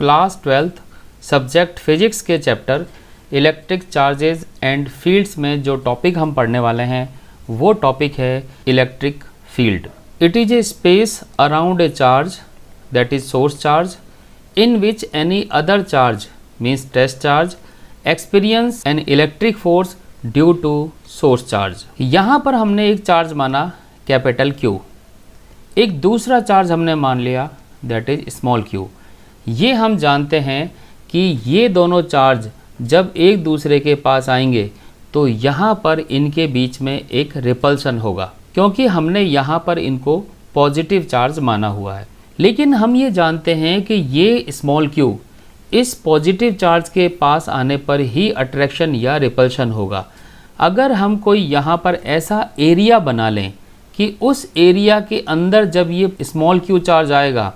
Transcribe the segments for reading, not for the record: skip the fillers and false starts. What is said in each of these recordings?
Class 12th subject physics के chapter electric charges and fields में जो टॉपिक हम पढ़ने वाले हैं वो टॉपिक है electric field. It is a space around a charge that is source charge in which any other charge means test charge experience an electric force due to source charge. यहाँ पर हमने एक चार्ज माना capital Q, एक दूसरा charge हमने मान लिया दैट इज स्मॉल q। ये हम जानते हैं कि ये दोनों चार्ज जब एक दूसरे के पास आएंगे तो यहाँ पर इनके बीच में एक रिपल्सन होगा, क्योंकि हमने यहाँ पर इनको पॉजिटिव चार्ज माना हुआ है। लेकिन हम ये जानते हैं कि ये स्मॉल q इस पॉजिटिव चार्ज के पास आने पर ही अट्रैक्शन या रिपल्शन होगा। अगर हम कोई यहाँ पर ऐसा एरिया बना लें कि उस एरिया के अंदर जब ये स्मॉल q चार्ज आएगा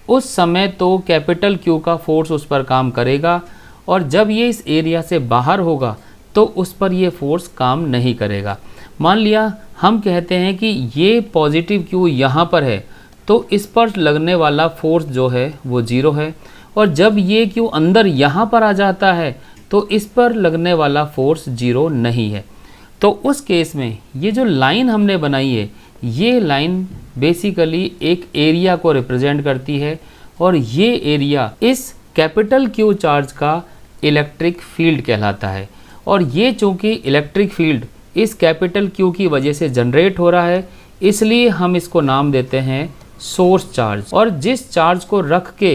उस समय तो कैपिटल Q का फोर्स उस पर काम करेगा, और जब ये इस एरिया से बाहर होगा तो उस पर ये फोर्स काम नहीं करेगा। मान लिया हम कहते हैं कि ये पॉजिटिव Q यहाँ पर है तो इस पर लगने वाला फोर्स जो है वो 0 है, और जब ये Q अंदर यहाँ पर आ जाता है तो इस पर लगने वाला फोर्स 0 नहीं है। तो उस केस में ये जो लाइन हमने बनाई है ये लाइन बेसिकली एक एरिया को रिप्रेजेंट करती है, और ये एरिया इस कैपिटल Q चार्ज का इलेक्ट्रिक फील्ड कहलाता है। और ये चूँकि इलेक्ट्रिक फील्ड इस कैपिटल Q की वजह से जनरेट हो रहा है इसलिए हम इसको नाम देते हैं सोर्स चार्ज। और जिस चार्ज को रख के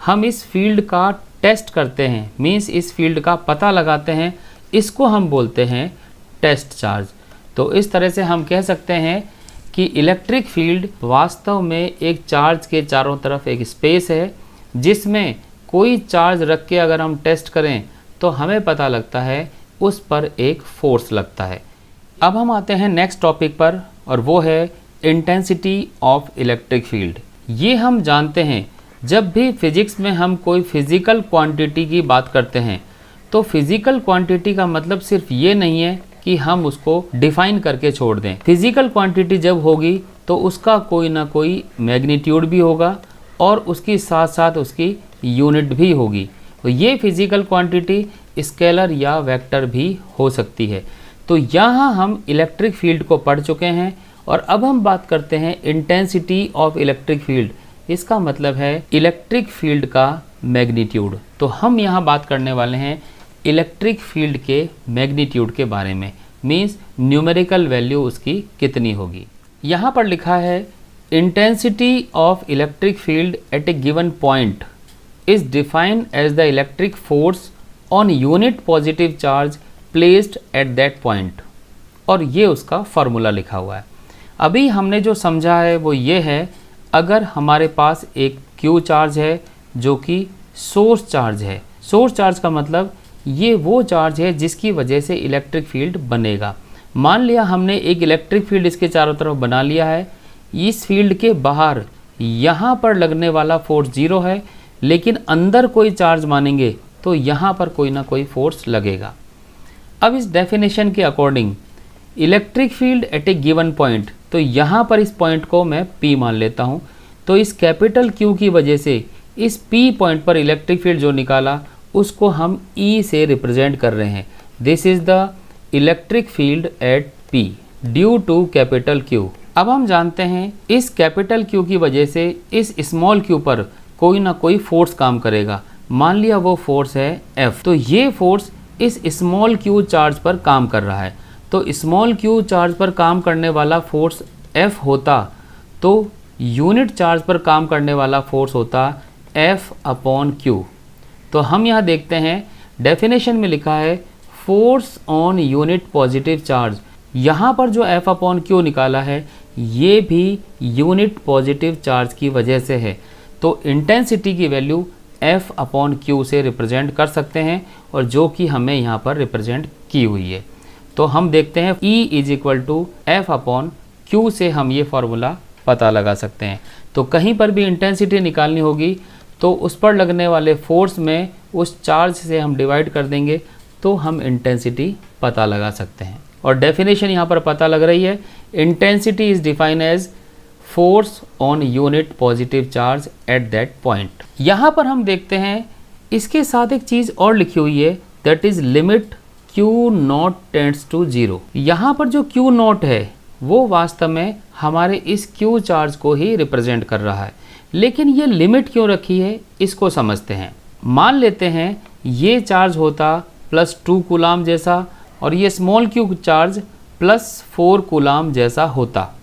हम इस फील्ड का टेस्ट करते हैं मीन्स इस फील्ड का पता लगाते हैं, इसको हम बोलते हैं टेस्ट चार्ज। तो इस तरह से हम कह सकते हैं कि इलेक्ट्रिक फील्ड वास्तव में एक चार्ज के चारों तरफ एक स्पेस है जिसमें कोई चार्ज रख के अगर हम टेस्ट करें तो हमें पता लगता है उस पर एक फोर्स लगता है। अब हम आते हैं नेक्स्ट टॉपिक पर, और वो है इंटेंसिटी ऑफ इलेक्ट्रिक फील्ड। ये हम जानते हैं जब भी फिजिक्स में हम कोई फिज़िकल क्वांटिटी की बात करते हैं तो फिज़िकल क्वांटिटी का मतलब सिर्फ ये नहीं है कि हम उसको डिफाइन करके छोड़ दें। फिज़िकल क्वांटिटी जब होगी तो उसका कोई ना कोई मैग्नीट्यूड भी होगा और उसके साथ साथ उसकी यूनिट भी होगी। तो ये फिज़िकल क्वांटिटी स्केलर या वेक्टर भी हो सकती है। तो यहाँ हम इलेक्ट्रिक फील्ड को पढ़ चुके हैं, और अब हम बात करते हैं इंटेंसिटी ऑफ इलेक्ट्रिक फील्ड। इसका मतलब है इलेक्ट्रिक फील्ड का मैग्नीट्यूड। तो हम यहाँ बात करने वाले हैं इलेक्ट्रिक फील्ड के मैग्नीट्यूड के बारे में, मीन्स न्यूमेरिकल वैल्यू उसकी कितनी होगी। यहाँ पर लिखा है intensity of electric field at a given point is defined as the electric force on unit positive charge placed at that point. और ये उसका फॉर्मूला लिखा हुआ है। अभी हमने जो समझा है वो ये है, अगर हमारे पास एक Q चार्ज है जो कि सोर्स चार्ज है। सोर्स चार्ज का मतलब ये वो चार्ज है जिसकी वजह से इलेक्ट्रिक फील्ड बनेगा। मान लिया हमने एक इलेक्ट्रिक फील्ड इसके चारों तरफ बना लिया है, इस फील्ड के बाहर यहाँ पर लगने वाला फोर्स 0 है, लेकिन अंदर कोई चार्ज मानेंगे तो यहाँ पर कोई ना कोई फोर्स लगेगा। अब इस डेफिनेशन के according electric field at a given point, तो यहाँ पर इस पॉइंट को मैं P मान लेता हूँ। तो इस कैपिटल Q की वजह से इस P पॉइंट पर इलेक्ट्रिक फील्ड जो निकाला उसको हम E से रिप्रेजेंट कर रहे हैं। This is the electric field at P due to capital Q। अब हम जानते हैं इस कैपिटल Q की वजह से इस स्मॉल q पर कोई ना कोई फोर्स काम करेगा। मान लिया वो फोर्स है F, तो ये फोर्स इस स्मॉल q चार्ज पर काम कर रहा है। तो स्मॉल q चार्ज पर काम करने वाला फोर्स F होता तो यूनिट चार्ज पर काम करने वाला फोर्स होता F/Q। तो हम यहाँ देखते हैं डेफिनेशन में लिखा है force on unit positive charge. यहाँ पर जो F/Q निकाला है ये भी यूनिट पॉजिटिव चार्ज की वजह से है। तो इंटेंसिटी की वैल्यू F/Q से रिप्रेजेंट कर सकते हैं, और जो कि हमें यहाँ पर रिप्रेजेंट की हुई है। तो हम देखते हैं E = F/Q से हम ये फार्मूला पता लगा सकते हैं। तो कहीं पर भी इंटेंसिटी निकालनी होगी तो उस पर लगने वाले फोर्स में उस चार्ज से हम डिवाइड कर देंगे तो हम इंटेंसिटी पता लगा सकते हैं। और डेफिनेशन यहाँ पर पता लग रही है, intensity is defined as force on unit positive charge at that point. यहाँ पर हम देखते हैं इसके साथ एक चीज़ और लिखी हुई है, that is limit Q not tends to 0। यहाँ पर जो Q नॉट है वो वास्तव में हमारे इस Q चार्ज को ही रिप्रेजेंट कर रहा है, लेकिन ये लिमिट क्यों रखी है इसको समझते हैं। मान लेते हैं ये चार्ज होता +2 कूलाम जैसा और ये स्मॉल q चार्ज +4 कूलाम जैसा होता।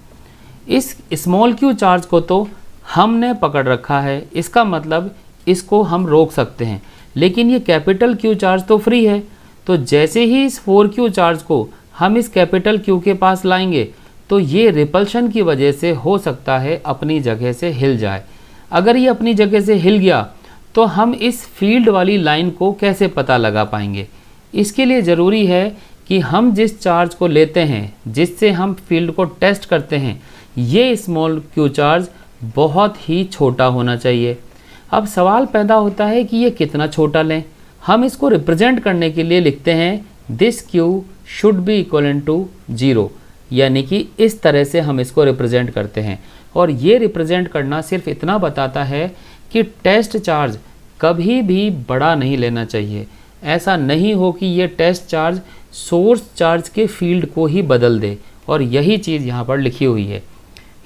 इस स्मॉल q चार्ज को तो हमने पकड़ रखा है, इसका मतलब इसको हम रोक सकते हैं, लेकिन ये कैपिटल Q चार्ज तो फ्री है। तो जैसे ही इस 4q चार्ज को हम इस कैपिटल Q के पास लाएंगे तो ये रिपल्शन की वजह से हो सकता है अपनी जगह से हिल जाए। अगर ये अपनी जगह से हिल गया तो हम इस फील्ड वाली लाइन को कैसे पता लगा पाएंगे? इसके लिए ज़रूरी है कि हम जिस चार्ज को लेते हैं, जिससे हम फील्ड को टेस्ट करते हैं, ये स्मॉल q चार्ज बहुत ही छोटा होना चाहिए। अब सवाल पैदा होता है कि ये कितना छोटा लें। हम इसको रिप्रेजेंट करने के लिए लिखते हैं this q should be equal to 0, यानी कि इस तरह से हम इसको रिप्रेजेंट करते हैं। और ये रिप्रेजेंट करना सिर्फ इतना बताता है कि टेस्ट चार्ज कभी भी बड़ा नहीं लेना चाहिए। ऐसा नहीं हो कि ये टेस्ट चार्ज सोर्स चार्ज के फील्ड को ही बदल दे, और यही चीज़ यहाँ पर लिखी हुई है।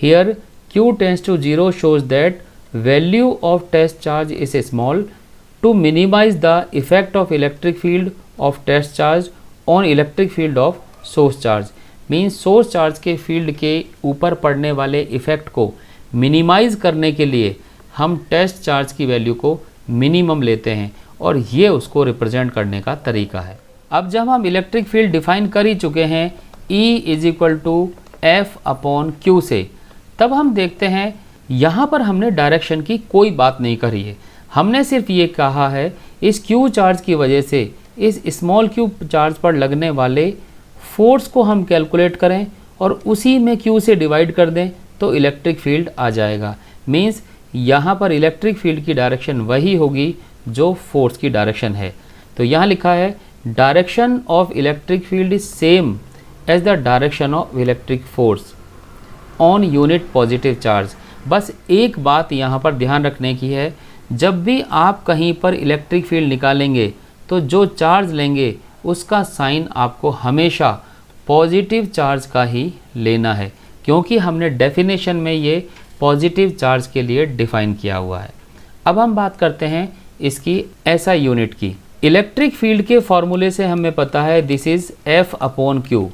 Here Q tends to 0 shows that value of test charge is small to minimise the effect of electric field of test charge on electric field of source charge. Means source charge के field के ऊपर पड़ने वाले effect को minimise करने के लिए हम टेस्ट चार्ज की वैल्यू को मिनिमम लेते हैं, और ये उसको रिप्रेजेंट करने का तरीका है। अब जब हम इलेक्ट्रिक फील्ड डिफाइन कर ही चुके हैं E = F/Q से, तब हम देखते हैं यहाँ पर हमने डायरेक्शन की कोई बात नहीं करी है। हमने सिर्फ ये कहा है इस Q चार्ज की वजह से इस स्मॉल q चार्ज पर लगने वाले फोर्स को हम कैलकुलेट करें और उसी में Q से डिवाइड कर दें तो इलेक्ट्रिक फील्ड आ जाएगा। मीन्स यहाँ पर इलेक्ट्रिक फील्ड की डायरेक्शन वही होगी जो फोर्स की डायरेक्शन है। तो यहाँ लिखा है direction of electric field is same as the direction of electric force on unit positive charge. बस एक बात यहाँ पर ध्यान रखने की है, जब भी आप कहीं पर इलेक्ट्रिक फील्ड निकालेंगे तो जो चार्ज लेंगे उसका साइन आपको हमेशा पॉजिटिव चार्ज का ही लेना है, क्योंकि हमने डेफिनेशन में ये पॉजिटिव चार्ज के लिए डिफाइन किया हुआ है। अब हम बात करते हैं इसकी SI यूनिट की। इलेक्ट्रिक फील्ड के फॉर्मूले से हमें पता है दिस इज़ F/Q।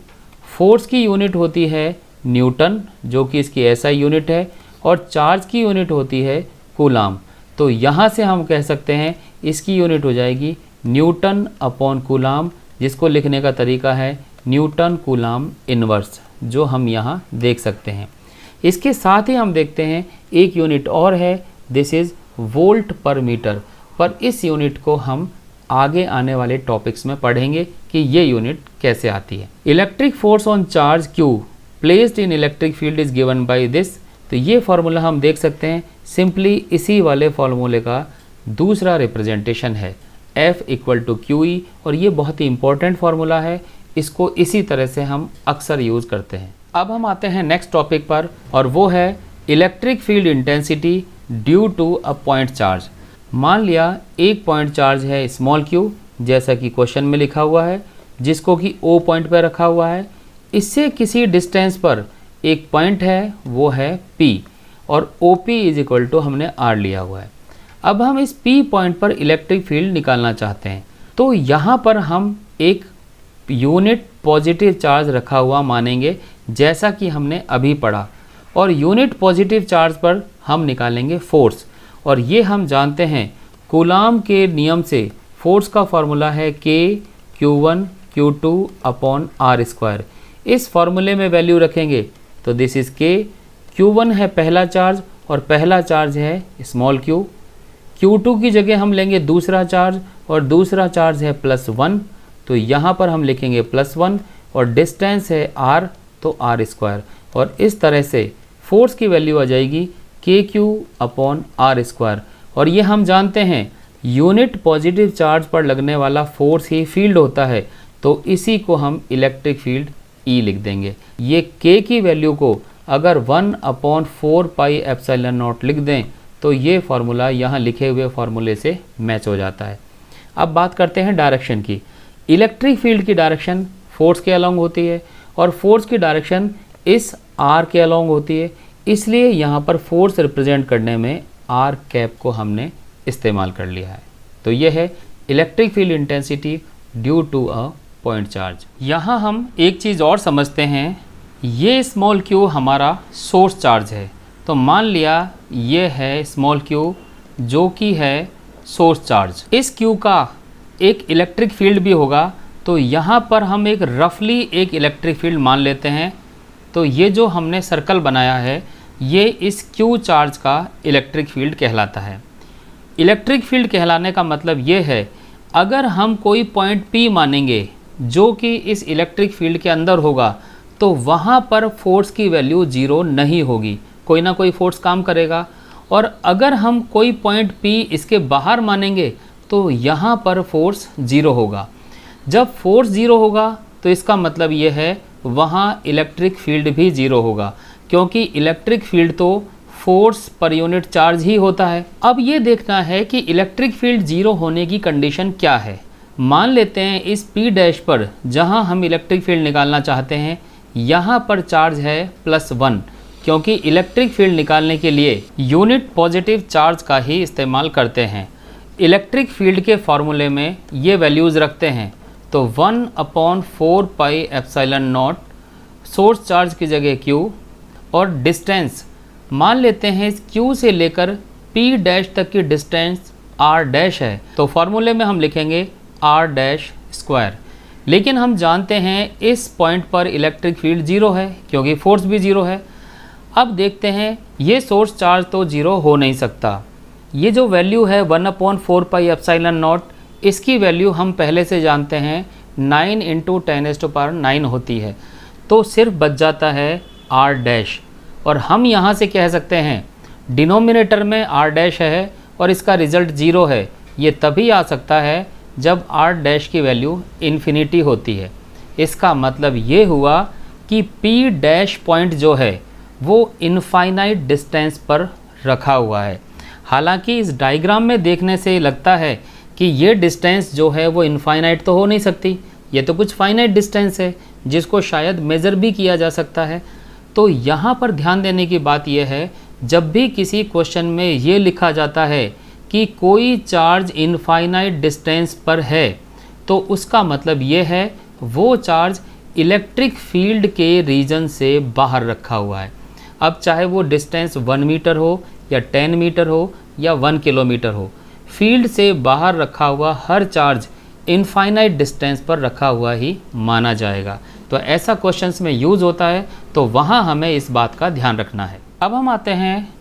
फोर्स की यूनिट होती है न्यूटन, जो कि इसकी SI यूनिट है, और चार्ज की यूनिट होती है कूलाम। तो यहाँ से हम कह सकते हैं इसकी यूनिट हो जाएगी N/कूलाम, जिसको लिखने का तरीका है न्यूटन कूलाम इन्वर्स, जो हम यहाँ देख सकते हैं। इसके साथ ही हम देखते हैं एक यूनिट और है, दिस इज़ वोल्ट पर मीटर, पर इस यूनिट को हम आगे आने वाले टॉपिक्स में पढ़ेंगे कि ये यूनिट कैसे आती है। Electric force on charge Q placed in electric field is given by this. तो ये फार्मूला हम देख सकते हैं, सिंपली इसी वाले फार्मूले का दूसरा रिप्रेजेंटेशन है F = QE, और ये बहुत ही इंपॉर्टेंट फार्मूला है, इसको इसी तरह से हम अक्सर यूज़ करते हैं। अब हम आते हैं नेक्स्ट टॉपिक पर, और वो है electric field intensity due to a point charge. मान लिया एक पॉइंट चार्ज है स्मॉल q, जैसा कि क्वेश्चन में लिखा हुआ है, जिसको कि O पॉइंट पर रखा हुआ है। इससे किसी डिस्टेंस पर एक पॉइंट है, वो है P, और OP = हमने R लिया हुआ है। अब हम इस P पॉइंट पर इलेक्ट्रिक फील्ड निकालना चाहते हैं, तो यहाँ पर हम एक यूनिट पॉजिटिव चार्ज रखा हुआ मानेंगे, जैसा कि हमने अभी पढ़ा, और यूनिट पॉजिटिव चार्ज पर हम निकालेंगे फोर्स। और ये हम जानते हैं कूलाम के नियम से फोर्स का फॉर्मूला है K/Q1 Q2/R²। इस फॉर्मूले में वैल्यू रखेंगे तो दिस इज़ K। Q1 है पहला चार्ज, और पहला चार्ज है स्मॉल q। Q2 की जगह हम लेंगे दूसरा चार्ज, और दूसरा चार्ज है +1, तो यहाँ पर हम लिखेंगे +1, और डिस्टेंस है R, तो R²। और इस तरह से फोर्स की वैल्यू आ जाएगी KQ/R²। और ये हम जानते हैं यूनिट पॉजिटिव चार्ज पर लगने वाला फोर्स ही फील्ड होता है, तो इसी को हम इलेक्ट्रिक फील्ड E लिख देंगे। ये K की वैल्यू को अगर 1/4πε0 लिख दें तो ये फार्मूला यहाँ लिखे हुए फार्मूले से मैच हो जाता है। अब बात करते हैं डायरेक्शन की। इलेक्ट्रिक फील्ड की डायरेक्शन फोर्स के अलोंग होती है और फोर्स की डायरेक्शन इस आर के अलोंग होती है, इसलिए यहाँ पर फोर्स रिप्रेजेंट करने में आर कैप को हमने इस्तेमाल कर लिया है। तो ये है electric field intensity due to a point charge. यहाँ हम एक चीज़ और समझते हैं, ये स्मॉल क्यू हमारा सोर्स चार्ज है। तो मान लिया ये है स्मॉल क्यू जो कि है सोर्स चार्ज। इस क्यू का एक इलेक्ट्रिक फील्ड भी होगा, तो यहाँ पर हम एक रफली एक इलेक्ट्रिक फील्ड मान लेते हैं। तो ये जो हमने सर्कल बनाया है ये इस क्यू चार्ज का इलेक्ट्रिक फील्ड कहलाता है। इलेक्ट्रिक फील्ड कहलाने का मतलब ये है, अगर हम कोई पॉइंट P मानेंगे जो कि इस इलेक्ट्रिक फील्ड के अंदर होगा तो वहाँ पर फोर्स की वैल्यू 0 नहीं होगी, कोई ना कोई फोर्स काम करेगा। और अगर हम कोई पॉइंट P इसके बाहर मानेंगे तो यहाँ पर फोर्स 0 होगा। जब फोर्स 0 होगा तो इसका मतलब ये है वहाँ इलेक्ट्रिक फील्ड भी 0 होगा, क्योंकि इलेक्ट्रिक फील्ड तो फोर्स पर यूनिट चार्ज ही होता है। अब ये देखना है कि इलेक्ट्रिक फील्ड 0 होने की कंडीशन क्या है। मान लेते हैं इस P डैश पर जहाँ हम इलेक्ट्रिक फील्ड निकालना चाहते हैं यहाँ पर चार्ज है +1, क्योंकि इलेक्ट्रिक फील्ड निकालने के लिए यूनिट पॉजिटिव चार्ज का ही इस्तेमाल करते हैं। इलेक्ट्रिक फील्ड के फॉर्मूले में ये वैल्यूज़ रखते हैं, तो 1/4πε0 सोर्स चार्ज की जगह Q और डिस्टेंस मान लेते हैं इस Q से लेकर P डैश तक की डिस्टेंस R डैश है, तो फॉर्मूले में हम लिखेंगे R डैश स्क्वायर। लेकिन हम जानते हैं इस पॉइंट पर इलेक्ट्रिक फील्ड 0 है क्योंकि फोर्स भी 0 है। अब देखते हैं ये सोर्स चार्ज तो 0 हो नहीं सकता। ये जो वैल्यू है 1/4πε0 इसकी वैल्यू हम पहले से जानते हैं 9 × 10⁹ होती है, तो सिर्फ बच जाता है R डैश। और हम यहाँ से कह सकते हैं डिनोमिनेटर में R डैश है और इसका रिज़ल्ट 0 है। ये तभी आ सकता है जब R डैश की वैल्यू इन्फिनिटी होती है। इसका मतलब ये हुआ कि P डैश पॉइंट जो है वो इनफाइनाइट डिस्टेंस पर रखा हुआ है। हालांकि इस डायग्राम में देखने से लगता है कि ये डिस्टेंस जो है वो इनफाइनाइट तो हो नहीं सकती, ये तो कुछ फाइनाइट डिस्टेंस है जिसको शायद मेज़र भी किया जा सकता है। तो यहाँ पर ध्यान देने की बात यह है, जब भी किसी क्वेश्चन में ये लिखा जाता है कि कोई चार्ज इनफाइनाइट डिस्टेंस पर है, तो उसका मतलब ये है वो चार्ज इलेक्ट्रिक फील्ड के रीजन से बाहर रखा हुआ है। अब चाहे वो डिस्टेंस 1 मीटर हो या 10 मीटर हो या 1 किलोमीटर हो, फील्ड से बाहर रखा हुआ हर चार्ज इनफाइनाइट डिस्टेंस पर रखा हुआ ही माना जाएगा। तो ऐसा क्वेश्चंस में यूज़ होता है, तो वहाँ हमें इस बात का ध्यान रखना है। अब हम आते हैं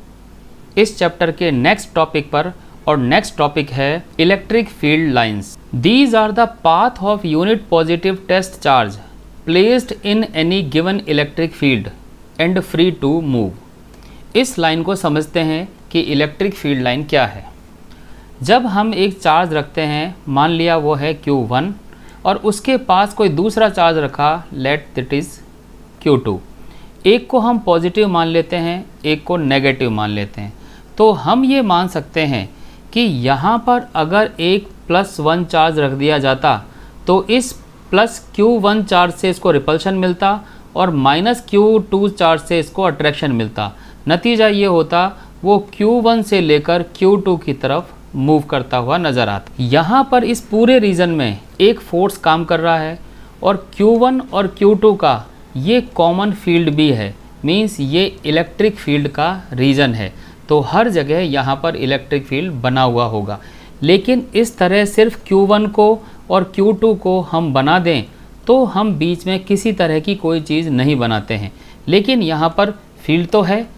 इस चैप्टर के नेक्स्ट टॉपिक पर, और नेक्स्ट टॉपिक है electric field lines. These are the path of unit positive test charge placed in any given electric field and free to move. इस लाइन को समझते हैं कि इलेक्ट्रिक फील्ड लाइन क्या है। जब हम एक चार्ज रखते हैं, मान लिया वो है Q1 और उसके पास कोई दूसरा चार्ज रखा, लेट दैट इज़ Q2। एक को हम पॉजिटिव मान लेते हैं, एक को नेगेटिव मान लेते हैं। तो हम ये मान सकते हैं कि यहाँ पर अगर एक +1 चार्ज रख दिया जाता तो इस +Q1 चार्ज से इसको रिपल्शन मिलता और -Q2 चार्ज से इसको अट्रैक्शन मिलता। नतीजा ये होता वो Q1 से लेकर Q2 की तरफ मूव करता हुआ नज़र आता। यहाँ पर इस पूरे रीजन में एक फोर्स काम कर रहा है और Q1 और Q2 का ये कॉमन फील्ड भी है, मीन्स ये इलेक्ट्रिक फील्ड का रीजन है। तो हर जगह यहाँ पर इलेक्ट्रिक फील्ड बना हुआ होगा। लेकिन इस तरह सिर्फ Q1 को और Q2 को हम बना दें तो हम बीच में किसी तरह की कोई चीज़ नहीं बनाते हैं, लेकिन यहाँ पर फील्ड तो है।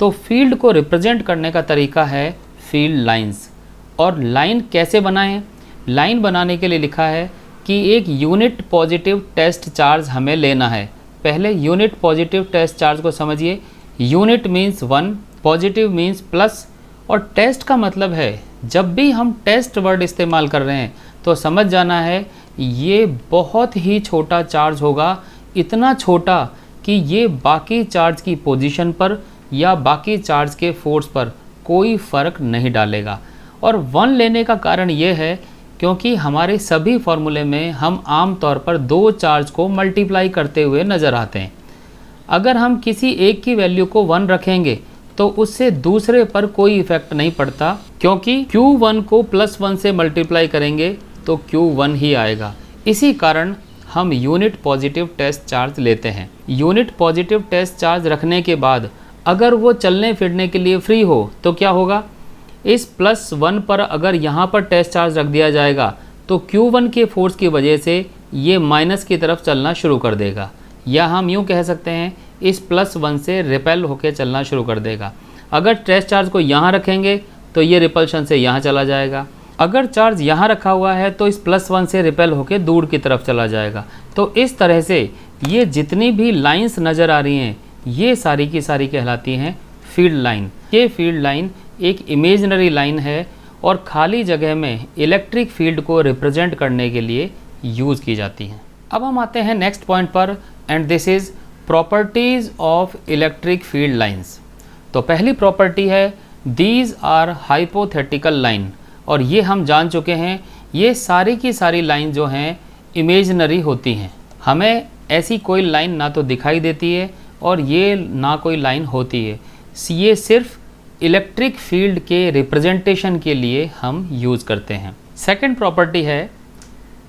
तो फील्ड को रिप्रेजेंट करने का तरीका है फील्ड लाइंस। और लाइन कैसे बनाएं? लाइन बनाने के लिए लिखा है कि एक यूनिट पॉजिटिव टेस्ट चार्ज हमें लेना है। पहले यूनिट पॉजिटिव टेस्ट चार्ज को समझिए। Unit means 1, positive means plus, और टेस्ट का मतलब है जब भी हम टेस्ट वर्ड इस्तेमाल कर रहे हैं तो समझ जाना है ये बहुत ही छोटा चार्ज होगा, इतना छोटा कि ये बाकी चार्ज की पोजीशन पर या बाकी चार्ज के फोर्स पर कोई फ़र्क नहीं डालेगा। और 1 लेने का कारण ये है क्योंकि हमारे सभी फॉर्मूले में हम आम तौर पर 2 चार्ज को मल्टीप्लाई करते हुए नज़र आते हैं। अगर हम किसी एक की वैल्यू को 1 रखेंगे तो उससे दूसरे पर कोई इफ़ेक्ट नहीं पड़ता, क्योंकि Q1 को +1 से मल्टीप्लाई करेंगे तो Q1 ही आएगा। इसी कारण हम यूनिट पॉजिटिव टेस्ट चार्ज लेते हैं। यूनिट पॉजिटिव टेस्ट चार्ज रखने के बाद अगर वो चलने फिरने के लिए फ्री हो तो क्या होगा, इस +1 पर अगर यहाँ पर टेस्ट चार्ज रख दिया जाएगा तो Q1 के फोर्स की वजह से ये माइनस की तरफ चलना शुरू कर देगा, या हम यूँ कह सकते हैं इस +1 से रिपेल होकर चलना शुरू कर देगा। अगर टेस्ट चार्ज को यहाँ रखेंगे तो ये रिपल्शन से यहाँ चला जाएगा। अगर चार्ज यहाँ रखा हुआ है तो इस +1 से रिपेल होकर दूर की तरफ चला जाएगा। तो इस तरह से ये जितनी भी लाइंस नज़र आ रही हैं ये सारी की सारी कहलाती हैं फील्ड लाइन। ये फील्ड लाइन एक इमेजिनरी लाइन है और खाली जगह में इलेक्ट्रिक फील्ड को रिप्रेजेंट करने के लिए यूज़ की जाती हैं। अब हम आते हैं नेक्स्ट पॉइंट पर, and this is properties of electric field lines. तो पहली प्रॉपर्टी है दीज आर हाइपोथेटिकल लाइन, और ये हम जान चुके हैं ये सारी की सारी लाइन जो हैं इमेजिनरी होती हैं। हमें ऐसी कोई लाइन ना तो दिखाई देती है और ये ना कोई लाइन होती है, ये सिर्फ इलेक्ट्रिक फील्ड के रिप्रेजेंटेशन के लिए हम यूज़ करते हैं। सेकंड प्रॉपर्टी है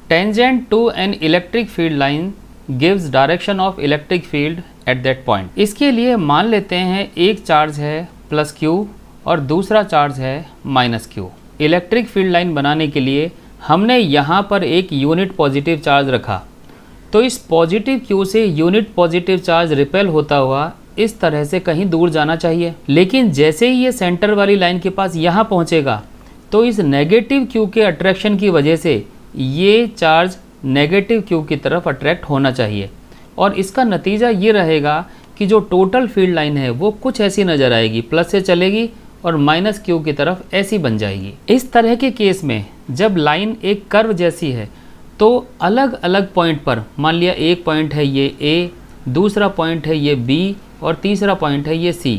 tangent to an electric field line gives direction of electric field at that point. इसके लिए मान लेते हैं एक चार्ज है +Q और दूसरा चार्ज है -Q। इलेक्ट्रिक फील्ड लाइन बनाने के लिए हमने यहाँ पर एक यूनिट पॉजिटिव चार्ज रखा, तो इस पॉजिटिव Q से यूनिट पॉजिटिव चार्ज रिपेल होता हुआ इस तरह से कहीं दूर जाना चाहिए। लेकिन जैसे ही ये सेंटर वाली लाइन के पास यहाँ पहुँचेगा तो इस नेगेटिव Q के अट्रैक्शन की वजह से ये चार्ज नेगेटिव Q की तरफ अट्रैक्ट होना चाहिए, और इसका नतीजा ये रहेगा कि जो टोटल फील्ड लाइन है वो कुछ ऐसी नज़र आएगी, प्लस से चलेगी और -Q की तरफ ऐसी बन जाएगी। इस तरह के केस में जब लाइन एक कर्व जैसी है तो अलग अलग पॉइंट पर, मान लिया एक पॉइंट है ये A, दूसरा पॉइंट है ये B और तीसरा पॉइंट है ये C।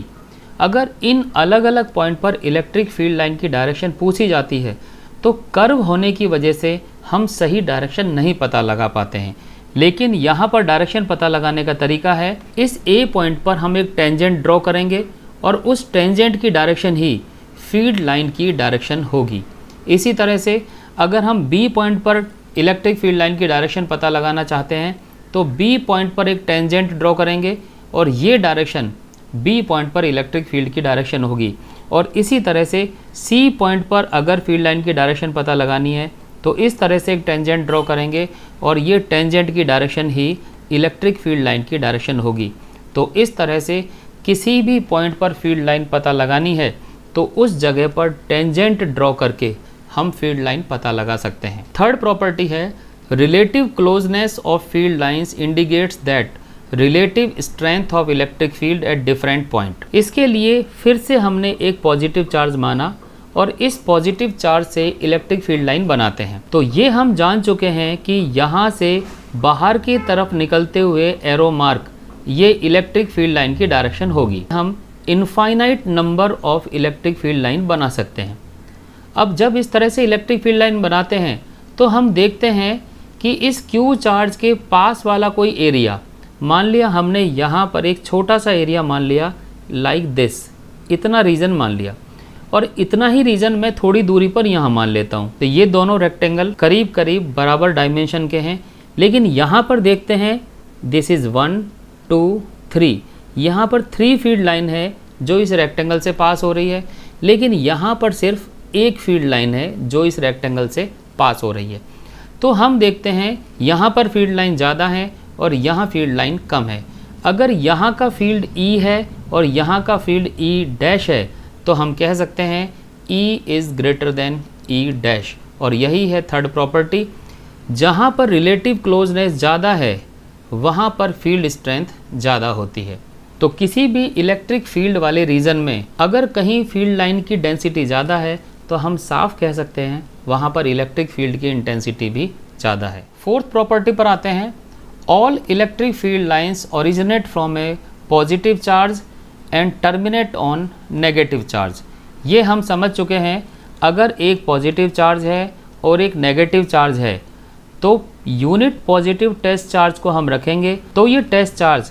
अगर इन अलग अलग पॉइंट पर इलेक्ट्रिक फील्ड लाइन की डायरेक्शन पूछी जाती है तो कर्व होने की वजह से हम सही डायरेक्शन नहीं पता लगा पाते हैं। लेकिन यहाँ पर डायरेक्शन पता लगाने का तरीका है, इस A पॉइंट पर हम एक टेंजेंट ड्रॉ करेंगे और उस टेंजेंट की डायरेक्शन ही फील्ड लाइन की डायरेक्शन होगी। इसी तरह से अगर हम B पॉइंट पर इलेक्ट्रिक फील्ड लाइन की डायरेक्शन पता लगाना चाहते हैं तो B पॉइंट पर एक टेंजेंट ड्रॉ करेंगे और ये डायरेक्शन B पॉइंट पर इलेक्ट्रिक फील्ड की डायरेक्शन होगी। और इसी तरह से C पॉइंट पर अगर फील्ड लाइन की डायरेक्शन पता लगानी है तो इस तरह से एक टेंजेंट ड्रॉ करेंगे और ये टेंजेंट की डायरेक्शन ही इलेक्ट्रिक फील्ड लाइन की डायरेक्शन होगी। तो इस तरह से किसी भी पॉइंट पर फील्ड लाइन पता लगानी है तो उस जगह पर टेंजेंट ड्रॉ करके हम फील्ड लाइन पता लगा सकते हैं। थर्ड प्रॉपर्टी है relative closeness of field lines indicates that relative strength of electric field at different point. इसके लिए फिर से हमने एक पॉजिटिव चार्ज माना और इस पॉजिटिव चार्ज से इलेक्ट्रिक फील्ड लाइन बनाते हैं। तो ये हम जान चुके हैं कि यहाँ से बाहर की तरफ निकलते हुए एरो मार्क ये इलेक्ट्रिक फील्ड लाइन की डायरेक्शन होगी। हम infinite number of electric field line बना सकते हैं। अब जब इस तरह से इलेक्ट्रिक फील्ड लाइन बनाते हैं तो हम देखते हैं कि इस Q चार्ज के पास वाला कोई एरिया, मान लिया हमने यहाँ पर एक छोटा सा एरिया मान लिया लाइक दिस, इतना रीजन मान लिया, और इतना ही रीजन मैं थोड़ी दूरी पर यहाँ मान लेता हूँ। तो ये दोनों रेक्टेंगल करीब करीब बराबर डायमेंशन के हैं, लेकिन यहाँ पर देखते हैं दिस इज़ 1 2 3, यहाँ पर 3 फील्ड लाइन है जो इस रेक्टेंगल से पास हो रही है, लेकिन यहाँ पर सिर्फ एक फील्ड लाइन है जो इस रेक्टेंगल से पास हो रही है। तो हम देखते हैं यहाँ पर फील्ड लाइन ज़्यादा है और यहाँ फील्ड लाइन कम है। अगर यहाँ का फील्ड E है और यहाँ का फील्ड E डैश है तो हम कह सकते हैं E is greater than E dash, और यही है थर्ड प्रॉपर्टी। जहाँ पर रिलेटिव क्लोजनेस ज़्यादा है वहाँ पर फील्ड स्ट्रेंथ ज़्यादा होती है। तो किसी भी इलेक्ट्रिक फील्ड वाले रीजन में अगर कहीं फील्ड लाइन की डेंसिटी ज़्यादा है तो हम साफ कह सकते हैं वहाँ पर इलेक्ट्रिक फील्ड की इंटेंसिटी भी ज़्यादा है। फोर्थ प्रॉपर्टी पर आते हैं। All electric field lines originate from A positive charge and terminate on negative charge. ये हम समझ चुके हैं। अगर एक पॉजिटिव चार्ज है और एक नेगेटिव चार्ज है तो यूनिट पॉजिटिव टेस्ट चार्ज को हम रखेंगे, तो ये टेस्ट चार्ज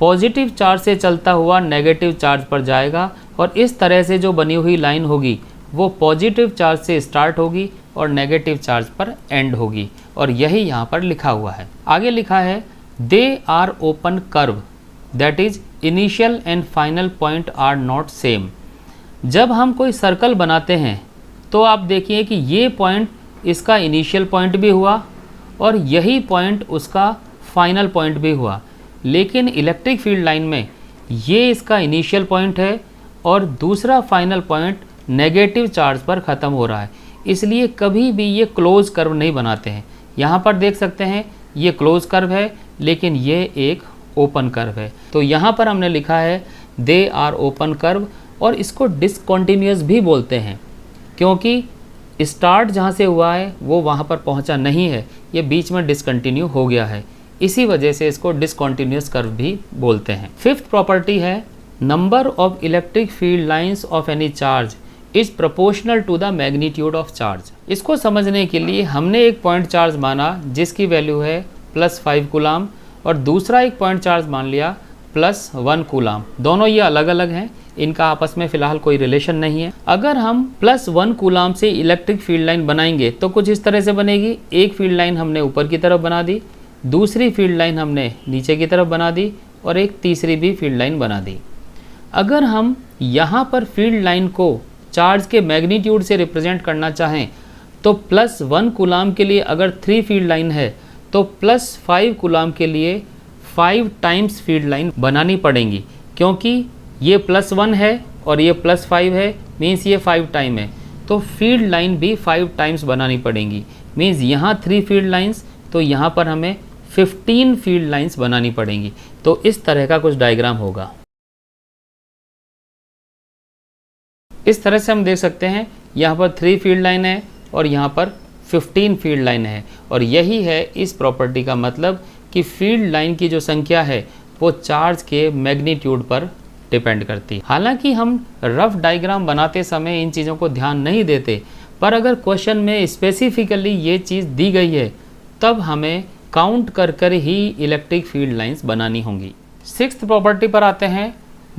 पॉजिटिव चार्ज से चलता हुआ नेगेटिव चार्ज पर जाएगा और इस तरह से जो बनी हुई लाइन होगी वो पॉजिटिव चार्ज से स्टार्ट होगी और नेगेटिव चार्ज पर एंड होगी, और यही यहाँ पर लिखा हुआ है। आगे लिखा है they are open curve that is initial and final point are not same. जब हम कोई सर्कल बनाते हैं तो आप देखिए कि ये पॉइंट इसका इनिशियल पॉइंट भी हुआ और यही पॉइंट उसका फाइनल पॉइंट भी हुआ, लेकिन इलेक्ट्रिक फील्ड लाइन में ये इसका इनिशियल पॉइंट है और दूसरा फाइनल पॉइंट नेगेटिव चार्ज पर ख़त्म हो रहा है, इसलिए कभी भी ये क्लोज कर्व नहीं बनाते हैं। यहाँ पर देख सकते हैं ये क्लोज कर्व है लेकिन ये एक ओपन कर्व है, तो यहाँ पर हमने लिखा है दे आर ओपन कर्व, और इसको डिसकंटिन्यूअस भी बोलते हैं क्योंकि स्टार्ट जहाँ से हुआ है वो वहाँ पर पहुँचा नहीं है, ये बीच में डिसकंटिन्यू हो गया है, इसी वजह से इसको डिसकंटिन्यूअस कर्व भी बोलते हैं। फिफ्थ प्रॉपर्टी है number of electric field lines of any charge is proportional to the magnitude of charge. इसको समझने के लिए हमने एक पॉइंट चार्ज माना जिसकी वैल्यू है +5 कूलाम और दूसरा एक पॉइंट चार्ज मान लिया +1 कूलाम। दोनों ये अलग अलग हैं, इनका आपस में फ़िलहाल कोई रिलेशन नहीं है। अगर हम +1 कूलाम से इलेक्ट्रिक फील्ड लाइन बनाएंगे तो कुछ इस तरह से बनेगी। एक फील्ड लाइन हमने ऊपर की तरफ बना दी, दूसरी फील्ड लाइन हमने नीचे की तरफ बना दी और एक तीसरी भी फील्ड लाइन बना दी। अगर हम यहाँ पर फील्ड लाइन को चार्ज के मैग्नीट्यूड से रिप्रेजेंट करना चाहें तो +1 कूलाम के लिए अगर 3 फील्ड लाइन है तो +5 कूलाम के लिए 5 टाइम्स फील्ड लाइन बनानी पड़ेंगी, क्योंकि ये +1 है और ये +5 है, मीन्स ये 5 टाइम है, तो फील्ड लाइन भी 5 टाइम्स बनानी पड़ेंगी। मीन्स यहाँ 3 फील्ड लाइंस तो यहाँ पर हमें 15 फील्ड लाइंस बनानी पड़ेंगी। तो इस तरह का कुछ डायग्राम होगा। इस तरह से हम देख सकते हैं यहाँ पर 3 फील्ड लाइन है और यहाँ पर 15 फील्ड लाइन है, और यही है इस प्रॉपर्टी का मतलब कि फील्ड लाइन की जो संख्या है वो चार्ज के मैग्नीट्यूड पर डिपेंड करती है। हालांकि हम रफ डायग्राम बनाते समय इन चीज़ों को ध्यान नहीं देते, पर अगर क्वेश्चन में स्पेसिफिकली ये चीज़ दी गई है तब हमें काउंट कर कर ही इलेक्ट्रिक फील्ड लाइंस बनानी होंगी। 6th प्रॉपर्टी पर आते हैं।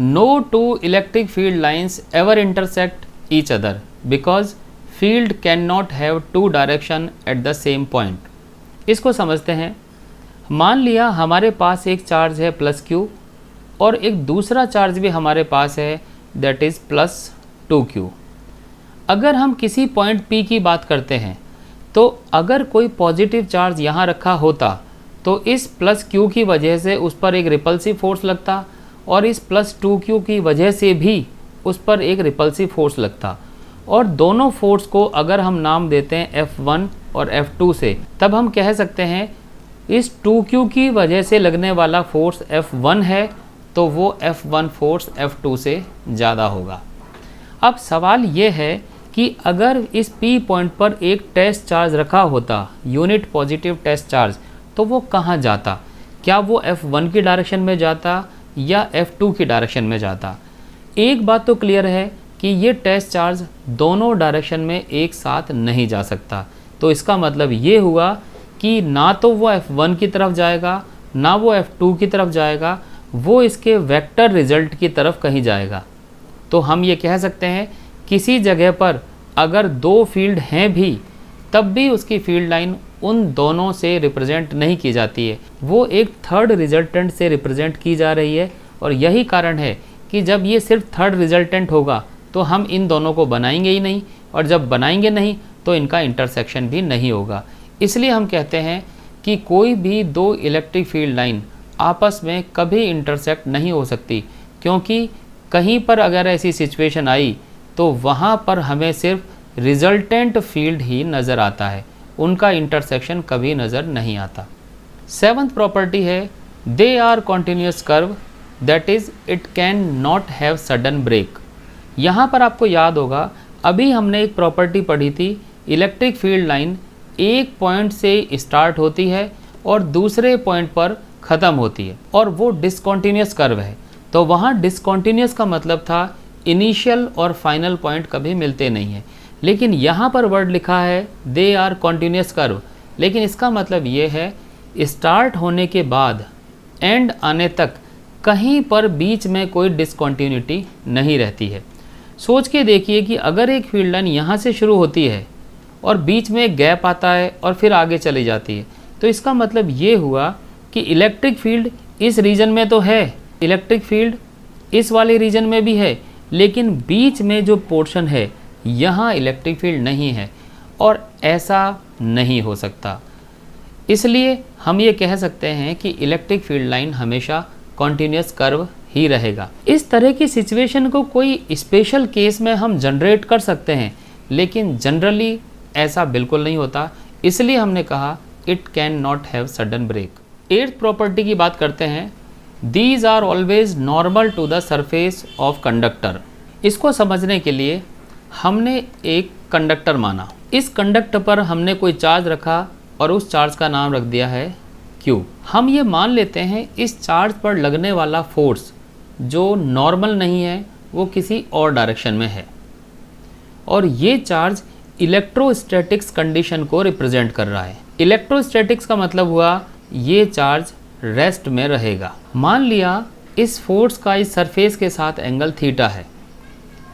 No two electric field lines ever intersect each other because field cannot have two direction at the same point। इसको समझते हैं। मान लिया हमारे पास एक चार्ज है +q और एक दूसरा चार्ज भी हमारे पास है दैट इज़ +2q। अगर हम किसी पॉइंट P की बात करते हैं तो अगर कोई पॉजिटिव चार्ज यहाँ रखा होता तो इस +q की वजह से उस पर एक रिपल्सिव फोर्स लगता और इस +2q की वजह से भी उस पर एक रिपल्सिव फोर्स लगता, और दोनों फोर्स को अगर हम नाम देते हैं F1 और F2 से, तब हम कह सकते हैं इस 2q की वजह से लगने वाला फोर्स F1 है तो वो F1 फोर्स F2 से ज़्यादा होगा। अब सवाल ये है कि अगर इस P पॉइंट पर एक टेस्ट चार्ज रखा होता, यूनिट पॉजिटिव टेस्ट चार्ज, तो वो कहाँ जाता? क्या वो F1 की डायरेक्शन में जाता या F2 की डायरेक्शन में जाता? एक बात तो क्लियर है कि ये टेस्ट चार्ज दोनों डायरेक्शन में एक साथ नहीं जा सकता, तो इसका मतलब ये हुआ कि ना तो वो F1 की तरफ जाएगा ना वो F2 की तरफ जाएगा, वो इसके वेक्टर रिजल्ट की तरफ कहीं जाएगा। तो हम ये कह सकते हैं किसी जगह पर अगर 2 फील्ड हैं भी तब भी उसकी फील्ड लाइन उन दोनों से रिप्रेजेंट नहीं की जाती है, वो एक थर्ड रिजल्टेंट से रिप्रेजेंट की जा रही है, और यही कारण है कि जब ये सिर्फ थर्ड रिजल्टेंट होगा तो हम इन दोनों को बनाएंगे ही नहीं, और जब बनाएंगे नहीं तो इनका इंटरसेक्शन भी नहीं होगा। इसलिए हम कहते हैं कि कोई भी 2 इलेक्ट्रिक फील्ड लाइन आपस में कभी इंटरसेक्ट नहीं हो सकती, क्योंकि कहीं पर अगर ऐसी सिचुएशन आई तो वहाँ पर हमें सिर्फ रिजल्टेंट फील्ड ही नज़र आता है, उनका इंटरसेक्शन कभी नज़र नहीं आता। 7th प्रॉपर्टी है they are continuous curve that is it can not have sudden break. यहाँ पर आपको याद होगा अभी हमने एक प्रॉपर्टी पढ़ी थी, इलेक्ट्रिक फील्ड लाइन एक पॉइंट से स्टार्ट होती है और दूसरे पॉइंट पर ख़त्म होती है और वो डिसकॉन्टिन्यूस कर्व है। तो वहाँ डिसकॉन्टिन्यूस का मतलब था इनिशियल और फाइनल पॉइंट कभी मिलते नहीं हैं। लेकिन यहाँ पर वर्ड लिखा है दे आर कॉन्टिन्यूस कर्व, लेकिन इसका मतलब ये है स्टार्ट होने के बाद एंड आने तक कहीं पर बीच में कोई डिसकॉन्टिन्यूटी नहीं रहती है। सोच के देखिए कि अगर एक फील्ड लाइन यहाँ से शुरू होती है और बीच में एक गैप आता है और फिर आगे चली जाती है, तो इसका मतलब ये हुआ कि इलेक्ट्रिक फील्ड इस रीजन में तो है, इलेक्ट्रिक फील्ड इस वाले रीजन में भी है, लेकिन बीच में जो पोर्शन है यहाँ इलेक्ट्रिक फील्ड नहीं है, और ऐसा नहीं हो सकता। इसलिए हम ये कह सकते हैं कि इलेक्ट्रिक फील्ड लाइन हमेशा कॉन्टिन्यूस कर्व ही रहेगा। इस तरह की सिचुएशन को कोई स्पेशल केस में हम जनरेट कर सकते हैं, लेकिन जनरली ऐसा बिल्कुल नहीं होता, इसलिए हमने कहा it can not have sudden break. 8th property की बात करते हैं, these are always normal to the surface of conductor. इसको समझने के लिए हमने एक कंडक्टर माना, इस कंडक्टर पर हमने कोई चार्ज रखा और उस चार्ज का नाम रख दिया है Q। हम ये मान लेते हैं इस चार्ज पर लगने वाला फोर्स जो नॉर्मल नहीं है वो किसी और डायरेक्शन में है, और ये चार्ज इलेक्ट्रोस्टैटिक्स कंडीशन को रिप्रेजेंट कर रहा है। इलेक्ट्रोस्टैटिक्स का मतलब हुआ ये चार्ज रेस्ट में रहेगा। मान लिया इस फोर्स का इस सरफेस के साथ एंगल थीटा है,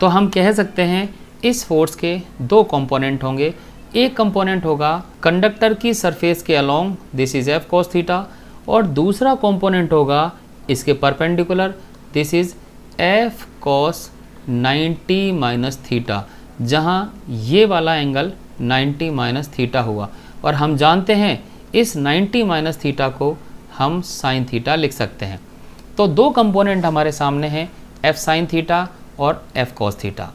तो हम कह सकते हैं इस फोर्स के दो कंपोनेंट होंगे। एक कंपोनेंट होगा कंडक्टर की सरफेस के along, this is F cos theta, और दूसरा कंपोनेंट होगा इसके perpendicular, this is F cos 90 minus theta, जहाँ ये वाला एंगल 90 माइनस थीटा हुआ। और हम जानते हैं इस 90 माइनस थीटा को हम साइन थीटा लिख सकते हैं। तो दो कंपोनेंट हमारे सामने हैं, एफ साइन थीटा और एफ कॉस थीटा।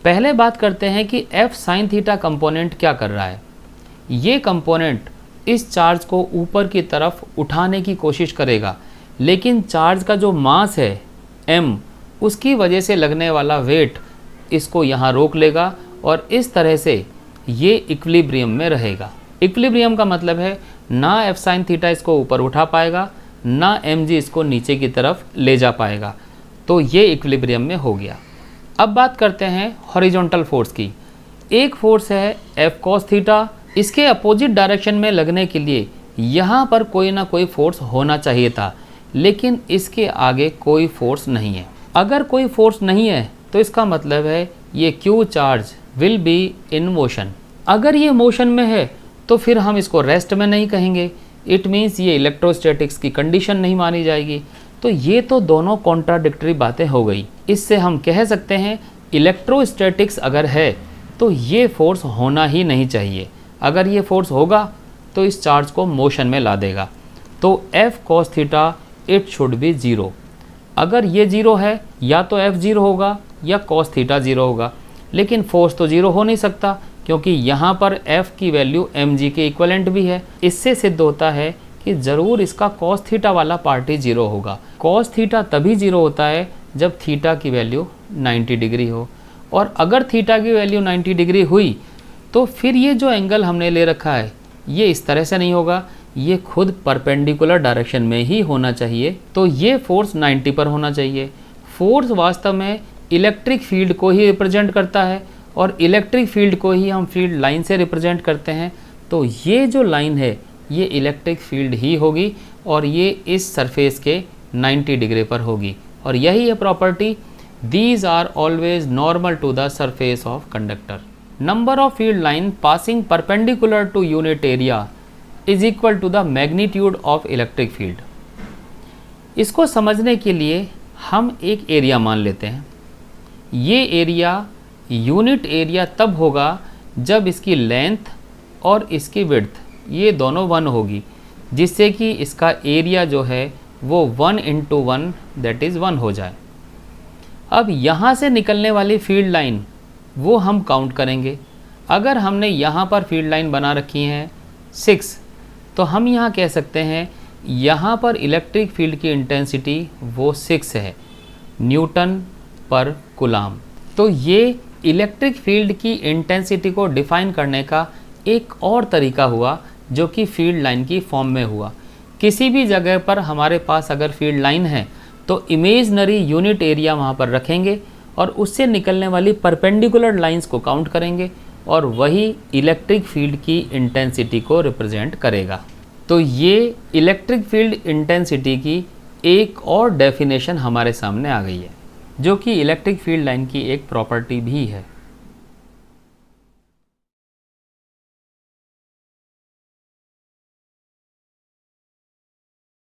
पहले बात करते हैं कि एफ साइन थीटा कंपोनेंट क्या कर रहा है। ये कंपोनेंट इस चार्ज को ऊपर की तरफ उठाने की कोशिश करेगा, लेकिन चार्ज का जो मास है m, उसकी वजह से लगने वाला वेट इसको यहाँ रोक लेगा, और इस तरह से ये इक्विलिब्रियम में रहेगा। इक्विलिब्रियम का मतलब है ना एफ साइन थीटा इसको ऊपर उठा पाएगा, ना mg इसको नीचे की तरफ ले जा पाएगा, तो ये इक्विलिब्रियम में हो गया। अब बात करते हैं हॉरिजॉन्टल फोर्स की। एक फोर्स है एफ कॉस थीटा, इसके अपोजिट डायरेक्शन में लगने के लिए यहाँ पर कोई ना कोई फोर्स होना चाहिए था, लेकिन इसके आगे कोई फोर्स नहीं है। अगर कोई फोर्स नहीं है तो इसका मतलब है ये Q charge will be in motion. अगर ये मोशन में है तो फिर हम इसको रेस्ट में नहीं कहेंगे, इट मीन्स ये इलेक्ट्रोस्टैटिक्स की कंडीशन नहीं मानी जाएगी। तो ये तो दोनों कॉन्ट्राडिक्टरी बातें हो गई। इससे हम कह सकते हैं इलेक्ट्रोस्टैटिक्स अगर है तो ये फोर्स होना ही नहीं चाहिए। अगर ये फोर्स होगा तो इस चार्ज को मोशन में ला देगा। तो F cos theta it should be zero. अगर ये ज़ीरो है या तो एफ ज़ीरो होगा या कॉस थीटा ज़ीरो होगा, लेकिन फोर्स तो ज़ीरो हो नहीं सकता क्योंकि यहाँ पर एफ की वैल्यू mg के इक्वलेंट भी है। इससे सिद्ध होता है कि ज़रूर इसका कॉस थीटा वाला पार्ट ही ज़ीरो होगा। कॉस थीटा तभी ज़ीरो होता है जब थीटा की वैल्यू 90 डिग्री हो, और अगर थीटा की वैल्यू 90 डिग्री हुई तो फिर ये जो एंगल हमने ले रखा है ये इस तरह से नहीं होगा, ये खुद परपेंडिकुलर डायरेक्शन में ही होना चाहिए। तो ये फोर्स 90 पर होना चाहिए। फोर्स वास्तव में इलेक्ट्रिक फील्ड को ही रिप्रेजेंट करता है, और इलेक्ट्रिक फील्ड को ही हम फील्ड लाइन से रिप्रेजेंट करते हैं। तो ये जो लाइन है ये इलेक्ट्रिक फील्ड ही होगी, और ये इस सरफेस के 90 डिग्री पर होगी, और यही है property, these are always normal to the surface of conductor. Number of field line passing perpendicular to unit area is equal to the magnitude of electric field. इसको समझने के लिए हम एक एरिया मान लेते हैं। ये एरिया यूनिट एरिया तब होगा जब इसकी लेंथ और इसकी विड्थ ये दोनों 1 होगी, जिससे कि इसका एरिया जो है वो 1 × 1 दैट इज़ 1 हो जाए। अब यहाँ से निकलने वाली फील्ड लाइन वो हम काउंट करेंगे। अगर हमने यहाँ पर फील्ड लाइन बना रखी है 6, तो हम यहाँ कह सकते हैं यहाँ पर इलेक्ट्रिक फील्ड की इंटेंसिटी वो 6 है न्यूटन पर कूलाम। तो ये इलेक्ट्रिक फील्ड की इंटेंसिटी को डिफाइन करने का एक और तरीका हुआ जो कि फील्ड लाइन की फॉर्म में हुआ। किसी भी जगह पर हमारे पास अगर फील्ड लाइन है तो इमेजनरी यूनिट एरिया वहाँ पर रखेंगे और उससे निकलने वाली परपेंडिकुलर लाइंस को काउंट करेंगे और वही इलेक्ट्रिक फील्ड की इंटेंसिटी को रिप्रेजेंट करेगा। तो ये इलेक्ट्रिक फील्ड इंटेंसिटी की एक और डेफिनेशन हमारे सामने आ गई है, जो कि इलेक्ट्रिक फील्ड लाइन की एक प्रॉपर्टी भी है।